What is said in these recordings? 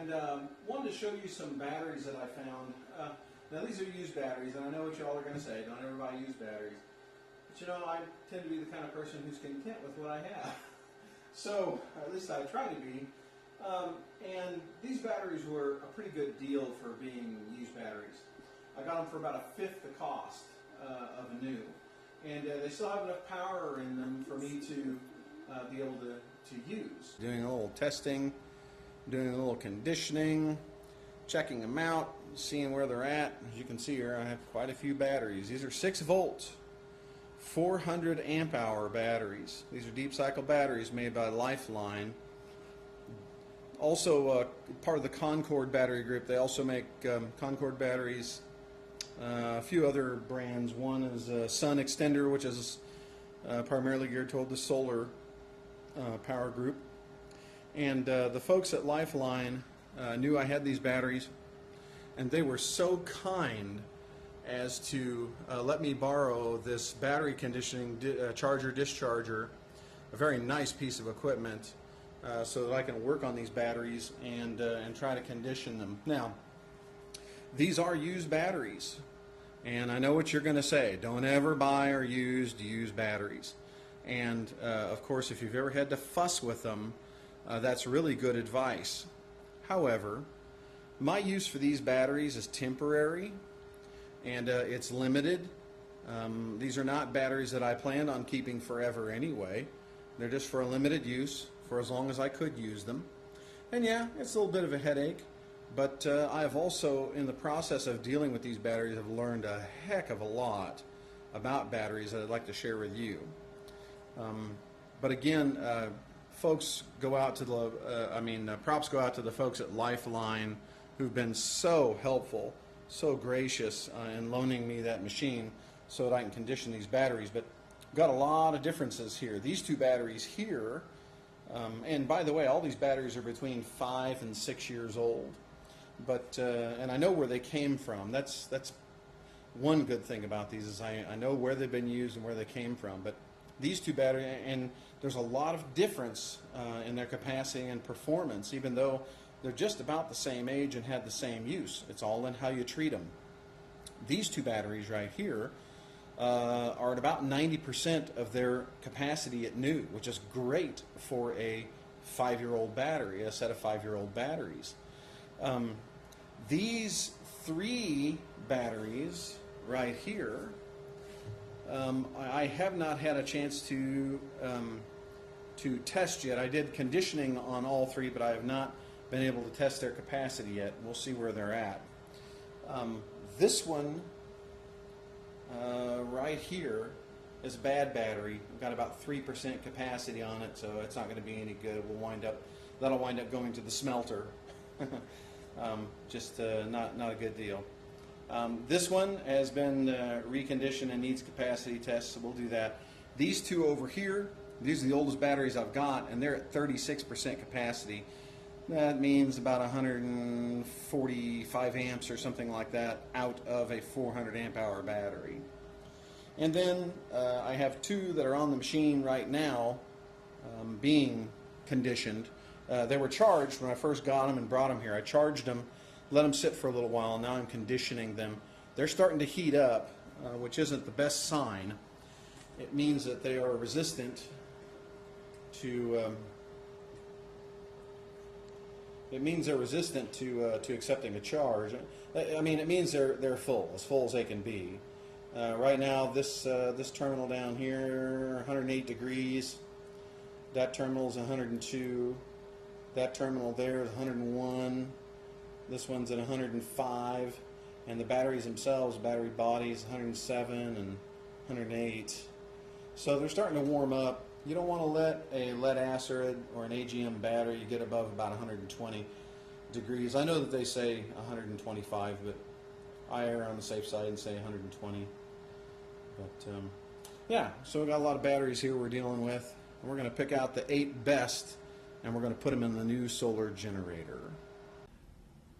and wanted to show you some batteries that I found. Now these are used batteries, and I know what y'all are going to say, don't ever buy used batteries. But you know, I tend to be the kind of person who's content with what I have. So, or at least I try to be. And these batteries were a pretty good deal for being used batteries. I got them for about a fifth the cost of a new. And they still have enough power in them for me to be able to use. Doing a little testing, doing a little conditioning, checking them out, seeing where they're at. As you can see here, I have quite a few batteries. These are 6 volt, 400 amp hour batteries. These are deep cycle batteries made by Lifeline. Also part of the Concord battery group. They also make Concord batteries. A few other brands. One is Sun Extender, which is primarily geared toward the solar power group. And the folks at Lifeline knew I had these batteries, and they were so kind as to let me borrow this battery conditioning charger discharger, a very nice piece of equipment, so that I can work on these batteries and try to condition them. Now, these are used batteries, and I know what you're going to say. Don't ever buy or use used batteries. And of course, if you've ever had to fuss with them, that's really good advice. However, my use for these batteries is temporary, and it's limited. These are not batteries that I planned on keeping forever anyway. They're just for a limited use, for as long as I could use them. And yeah, it's a little bit of a headache, but I have also, in the process of dealing with these batteries, have learned a heck of a lot about batteries that I'd like to share with you. But again, folks go out to the, props go out to the folks at Lifeline who've been so helpful, so gracious in loaning me that machine so that I can condition these batteries. But we've got a lot of differences here. These two batteries here, and by the way, all these batteries are between 5 and 6 years old. But and I know where they came from. That's one good thing about these, is I know where they've been used and where they came from. But these two batteries, and there's a lot of difference in their capacity and performance, even though they're just about the same age and had the same use. It's all in how you treat them. These two batteries right here are at about 90% of their capacity at new, which is great for a 5-year-old battery, a set of 5-year-old batteries. These 3 batteries right here, I have not had a chance to test yet. I did conditioning on all 3, but I have not been able to test their capacity yet. We'll see where they're at. This one right here is a bad battery. We've got about 3% capacity on it, so it's not going to be any good. That'll wind up going to the smelter. Just not a good deal. This one has been reconditioned and needs capacity tests, so we'll do that. These two over here, these are the oldest batteries I've got, and they're at 36% capacity. That means about 145 amps or something like that out of a 400 amp hour battery. And then I have 2 that are on the machine right now being conditioned. They were charged when I first got them and brought them here. I charged them, let them sit for a little while, and now I'm conditioning them. They're starting to heat up, which isn't the best sign. It means that they are resistant to to accepting a charge. I mean, it means they're full as they can be. Right now, this terminal down here, 108 degrees. That terminal is 102. That terminal there is 101. This one's at 105, and the batteries themselves, battery bodies, 107 and 108. So they're starting to warm up. You don't want to let a lead acid or an AGM battery get above about 120 degrees. I know that they say 125, but I err on the safe side and say 120. But yeah, so we've got a lot of batteries here we're dealing with. And we're going to pick out the 8 best, and we're going to put them in the new solar generator.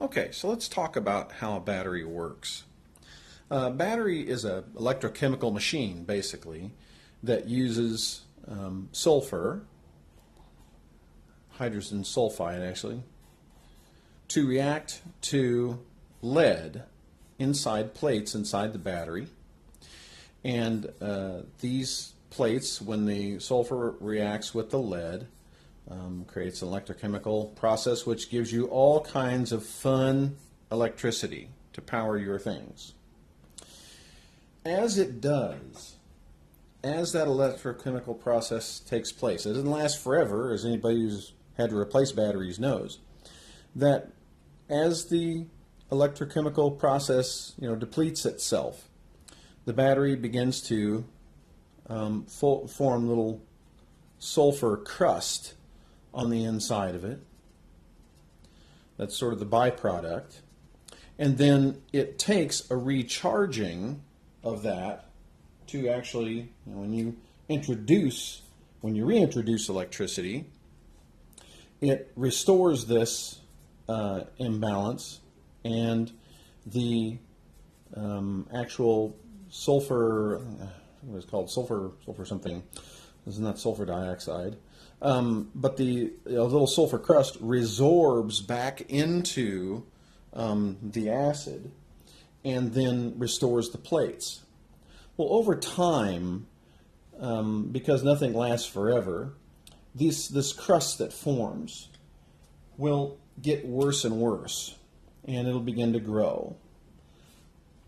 Okay, so let's talk about how a battery works. A battery is an electrochemical machine, basically, that uses sulfur, hydrogen sulfide actually, to react to lead inside plates inside the battery. And these plates, when the sulfur reacts with the lead, creates an electrochemical process which gives you all kinds of fun electricity to power your things. As it does, as that electrochemical process takes place, it doesn't last forever, as anybody who's had to replace batteries knows, that as the electrochemical process depletes itself, the battery begins to form little sulfur crust on the inside of it. That's sort of the byproduct. And then it takes a recharging of that to actually, when you reintroduce electricity, it restores this imbalance, and the actual sulfur, what is it called, sulfur something, this is not sulfur dioxide, but the little sulfur crust resorbs back into the acid and then restores the plates. Well, over time, because nothing lasts forever, this crust that forms will get worse and worse, and it'll begin to grow,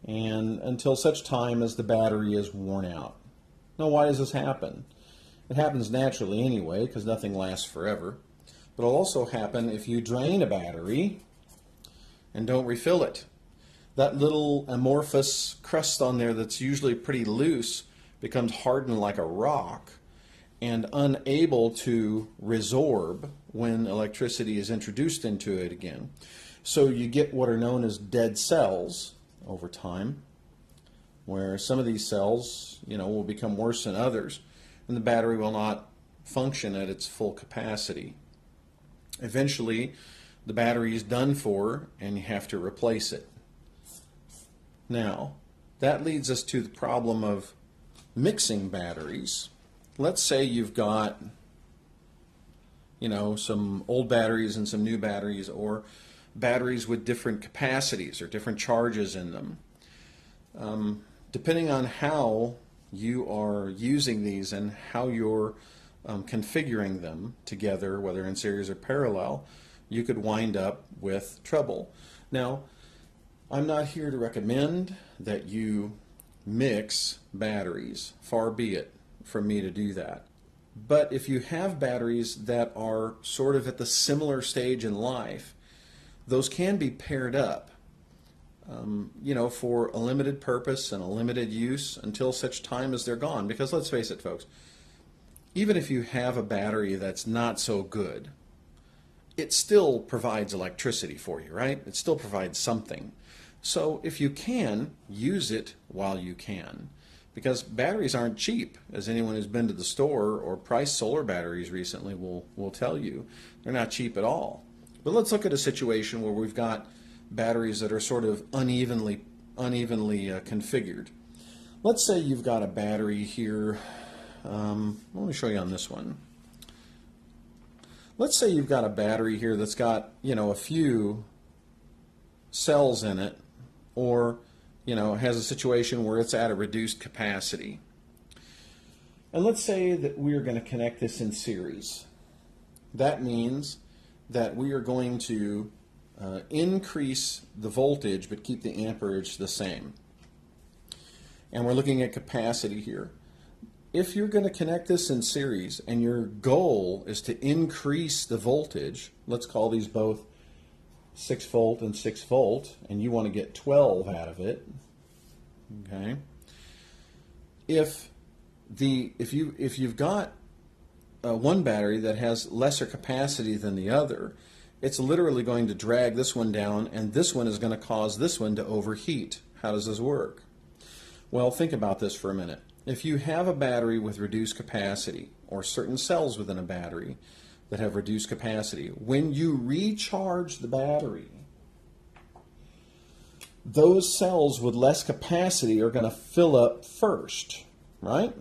and until such time as the battery is worn out. Now, why does this happen? It happens naturally anyway, because nothing lasts forever. But it'll also happen if you drain a battery and don't refill it. That little amorphous crust on there that's usually pretty loose becomes hardened like a rock and unable to resorb when electricity is introduced into it again. So you get what are known as dead cells over time, where some of these cells, will become worse than others, and the battery will not function at its full capacity. Eventually, the battery is done for, and you have to replace it. Now, that leads us to the problem of mixing batteries. Let's say you've got, some old batteries and some new batteries, or batteries with different capacities or different charges in them. Depending on how you are using these and how you're configuring them together, whether in series or parallel, you could wind up with trouble. Now, I'm not here to recommend that you mix batteries. Far be it from me to do that. But if you have batteries that are sort of at the similar stage in life, those can be paired up, for a limited purpose and a limited use until such time as they're gone. Because let's face it, folks, even if you have a battery that's not so good, it still provides electricity for you, right? It still provides something. So if you can, use it while you can. Because batteries aren't cheap, as anyone who's been to the store or priced solar batteries recently will tell you. They're not cheap at all. But let's look at a situation where we've got batteries that are sort of unevenly configured. Let's say you've got a battery here. Let me show you on this one. Let's say you've got a battery here that's got, a few cells in it, or, has a situation where it's at a reduced capacity. And let's say that we are going to connect this in series. That means that we are going to increase the voltage but keep the amperage the same. And we're looking at capacity here. If you're going to connect this in series and your goal is to increase the voltage, let's call these both 6 volt and 6 volt, and you want to get 12 out of it, okay? If you've got one battery that has lesser capacity than the other, it's literally going to drag this one down, and this one is going to cause this one to overheat. How does this work? Well, think about this for a minute. If you have a battery with reduced capacity, or certain cells within a battery that have reduced capacity, when you recharge the battery, those cells with less capacity are going to fill up first, right?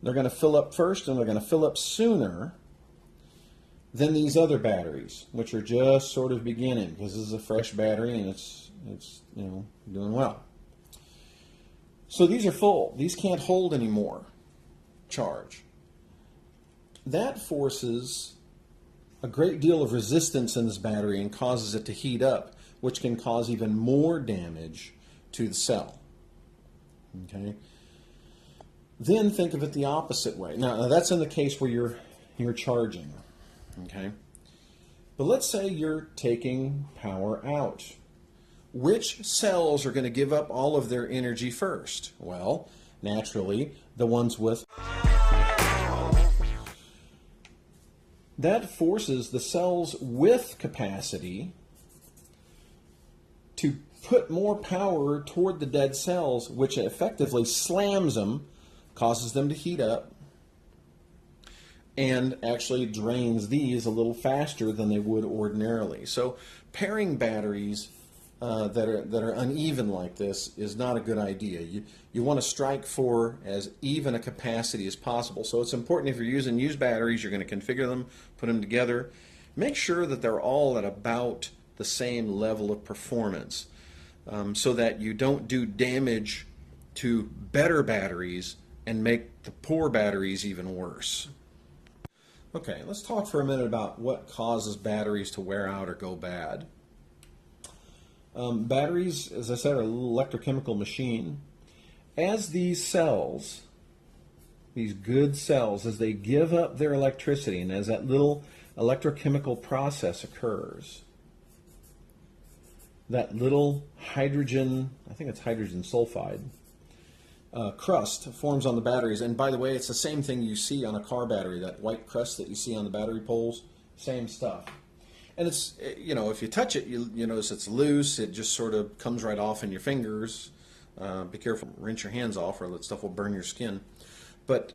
They're going to fill up first, and they're going to fill up sooner. than these other batteries, which are just sort of beginning, because this is a fresh battery and it's doing well. So these are full. These can't hold any more charge. That forces a great deal of resistance in this battery and causes it to heat up, which can cause even more damage to the cell. Okay. Then think of it the opposite way. Now that's in the case where you're charging. Okay. But let's say you're taking power out. Which cells are going to give up all of their energy first? Well, naturally, the ones with. That forces the cells with capacity to put more power toward the dead cells, which effectively slams them, causes them to heat up, and actually drains these a little faster than they would ordinarily. So pairing batteries that are uneven like this is not a good idea. You want to strike for as even a capacity as possible. So it's important, if you're using used batteries, you're going to configure them, put them together. Make sure that they're all at about the same level of performance, so that you don't do damage to better batteries and make the poor batteries even worse. Okay, let's talk for a minute about what causes batteries to wear out or go bad. Batteries, as I said, are a little electrochemical machine. As these cells, these good cells, as they give up their electricity and as that little electrochemical process occurs, that little hydrogen, I think it's hydrogen sulfide, crust forms on the batteries. And by the way, it's the same thing you see on a car battery, that white crust that you see on the battery poles, same stuff. And it's, if you touch it, you notice it's loose. It just sort of comes right off in your fingers. Be careful, rinse your hands off, or that stuff will burn your skin. But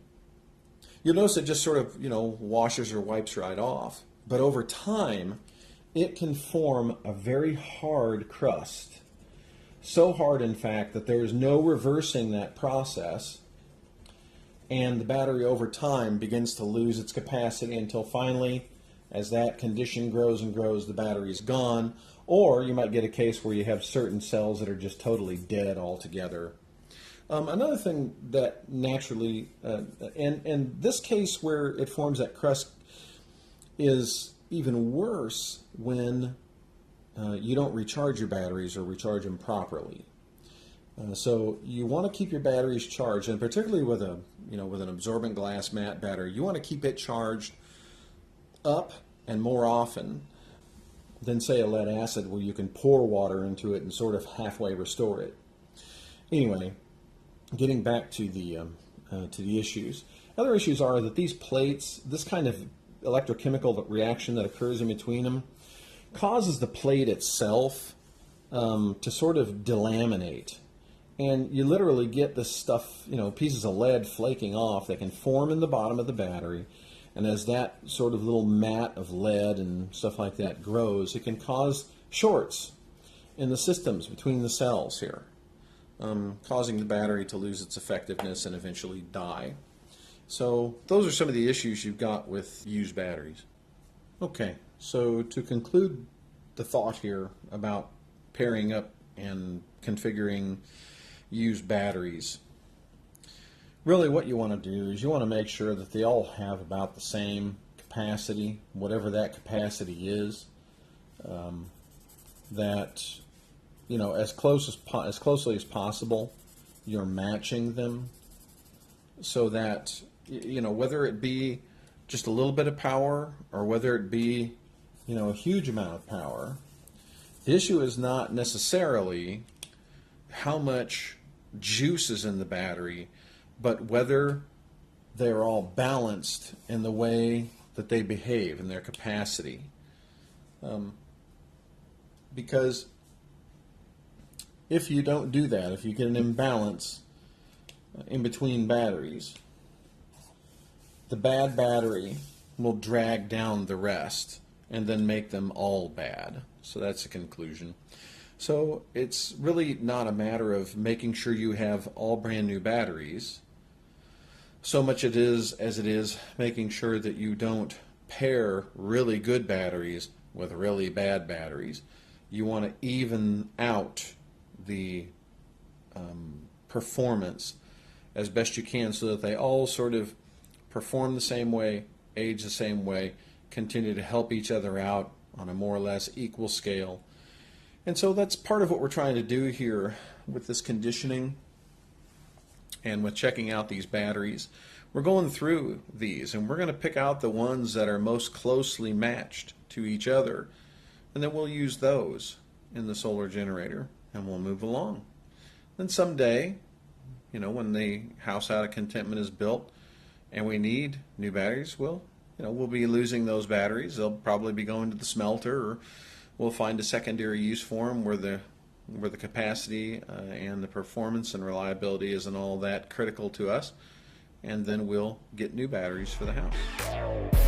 you'll notice it just sort of, washes or wipes right off. But over time, it can form a very hard crust. So hard, in fact, that there is no reversing that process. And the battery over time begins to lose its capacity until finally, as that condition grows and grows, the battery is gone. Or you might get a case where you have certain cells that are just totally dead altogether. Another thing that naturally, and this case where it forms that crust is even worse when you don't recharge your batteries or recharge them properly. So you want to keep your batteries charged, and particularly with with an absorbent glass matte battery, you want to keep it charged up and more often than, say, a lead acid, where you can pour water into it and sort of halfway restore it. Anyway, getting back to the issues. Other issues are that these plates, this kind of electrochemical reaction that occurs in between them, causes the plate itself to sort of delaminate. And you literally get this stuff, pieces of lead flaking off that can form in the bottom of the battery. And as that sort of little mat of lead and stuff like that grows, it can cause shorts in the systems between the cells here, causing the battery to lose its effectiveness and eventually die. So those are some of the issues you've got with used batteries. Okay, so to conclude the thought here about pairing up and configuring used batteries, really what you want to do is you want to make sure that they all have about the same capacity, whatever that capacity is, that as closely as possible you're matching them, so that whether it be just a little bit of power or whether it be a huge amount of power, the issue is not necessarily how much juice is in the battery, but whether they're all balanced in the way that they behave in their capacity. Because if you don't do that, if you get an imbalance in between batteries, the bad battery will drag down the rest and then make them all bad. So that's a conclusion. So it's really not a matter of making sure you have all brand new batteries, so much as it is making sure that you don't pair really good batteries with really bad batteries. You want to even out the performance as best you can so that they all sort of perform the same way, age the same way, continue to help each other out on a more or less equal scale. And so that's part of what we're trying to do here with this conditioning and with checking out these batteries. We're going through these and we're going to pick out the ones that are most closely matched to each other, and then we'll use those in the solar generator and we'll move along. Then someday, when the house out of Contentment is built and we need new batteries, we'll be losing those batteries. They'll probably be going to the smelter, or we'll find a secondary use for them where the capacity and the performance and reliability isn't all that critical to us, and then we'll get new batteries for the house.